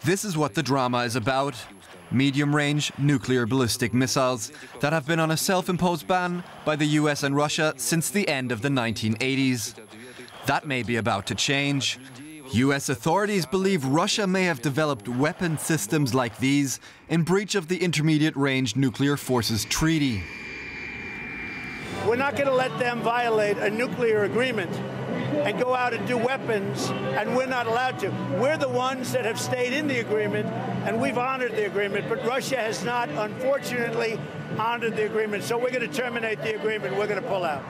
This is what the drama is about. Medium-range nuclear ballistic missiles that have been on a self-imposed ban by the US and Russia since the end of the 1980s. That may be about to change. US authorities believe Russia may have developed weapon systems like these in breach of the Intermediate-Range Nuclear Forces Treaty. We're not going to let them violate a nuclear agreement and go out and do weapons, and we're not allowed to. We're the ones that have stayed in the agreement, and we've honored the agreement, but Russia has not, unfortunately, honored the agreement. So we're going to terminate the agreement. We're going to pull out.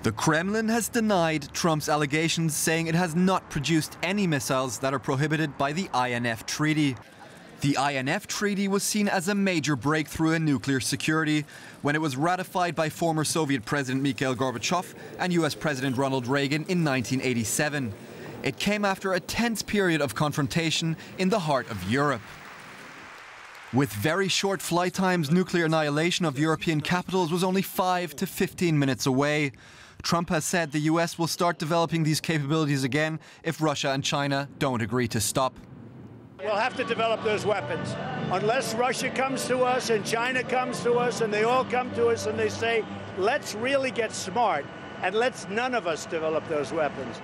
The Kremlin has denied Trump's allegations, saying it has not produced any missiles that are prohibited by the INF Treaty. The INF Treaty was seen as a major breakthrough in nuclear security when it was ratified by former Soviet President Mikhail Gorbachev and US President Ronald Reagan in 1987. It came after a tense period of confrontation in the heart of Europe. With very short flight times, nuclear annihilation of European capitals was only 5 to 15 minutes away. Trump has said the US will start developing these capabilities again if Russia and China don't agree to stop. We'll have to develop those weapons. Unless Russia comes to us and China comes to us and they all come to us and they say, let's really get smart and let's none of us develop those weapons.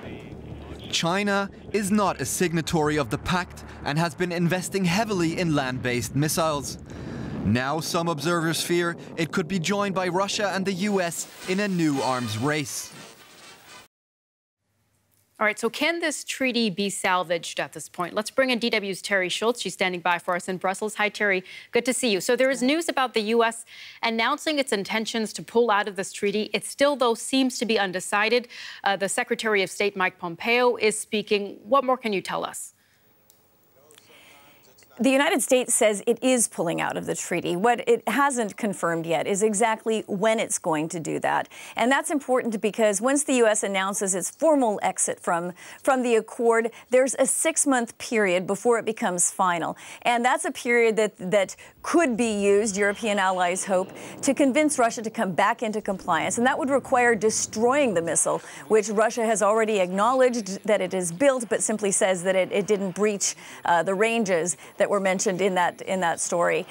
China is not a signatory of the pact and has been investing heavily in land-based missiles. Now some observers fear it could be joined by Russia and the US in a new arms race. All right, so can this treaty be salvaged at this point? Let's bring in DW's Teri Schultz. She's standing by for us in Brussels. Hi, Teri. Good to see you. So there is news about the U.S. announcing its intentions to pull out of this treaty. It still, though, seems to be undecided. The Secretary of State, Mike Pompeo, is speaking. What more can you tell us? The United States says it is pulling out of the treaty. What it hasn't confirmed yet is exactly when it's going to do that. And that's important because once the U.S. announces its formal exit from the accord, there's a 6-month period before it becomes final. And that's a period that could be used, European allies hope, to convince Russia to come back into compliance. And that would require destroying the missile, which Russia has already acknowledged that it is built, but simply says that it didn't breach the ranges that were mentioned in that story.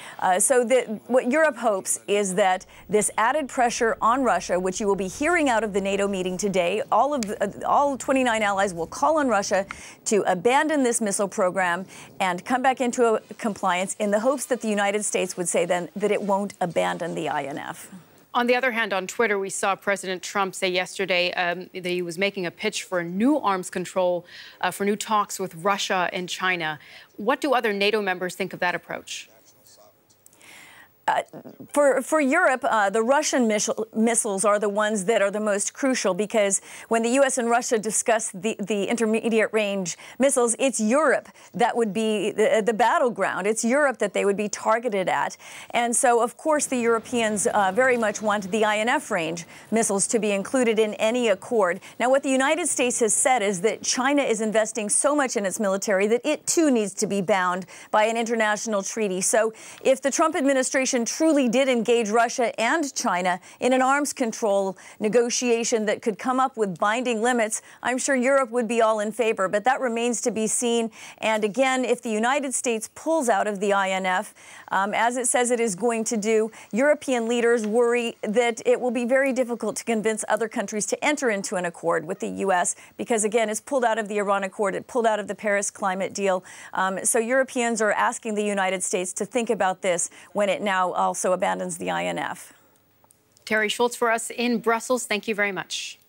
What Europe hopes is that this added pressure on Russia, which you will be hearing out of the NATO meeting today, all 29 allies will call on Russia to abandon this missile program and come back into compliance in the hopes that the United States would say then that it won't abandon the INF. On the other hand, on Twitter, we saw President Trump say yesterday that he was making a pitch for new arms control, for new talks with Russia and China. What do other NATO members think of that approach? For Europe, the Russian missiles are the ones that are the most crucial because when the U.S. and Russia discuss the intermediate-range missiles, it's Europe that would be the battleground. It's Europe that they would be targeted at. And so, of course, the Europeans very much want the INF-range missiles to be included in any accord. Now, what the United States has said is that China is investing so much in its military that it, too, needs to be bound by an international treaty. So if the Trump administration truly did engage Russia and China in an arms control negotiation that could come up with binding limits, I'm sure Europe would be all in favor. But that remains to be seen. And again, if the United States pulls out of the INF, as it says it is going to do, European leaders worry that it will be very difficult to convince other countries to enter into an accord with the U.S. because, again, it's pulled out of the Iran Accord, it pulled out of the Paris climate deal. So Europeans are asking the United States to think about this when it now also abandons the INF. Teri Schultz for us in Brussels. Thank you very much.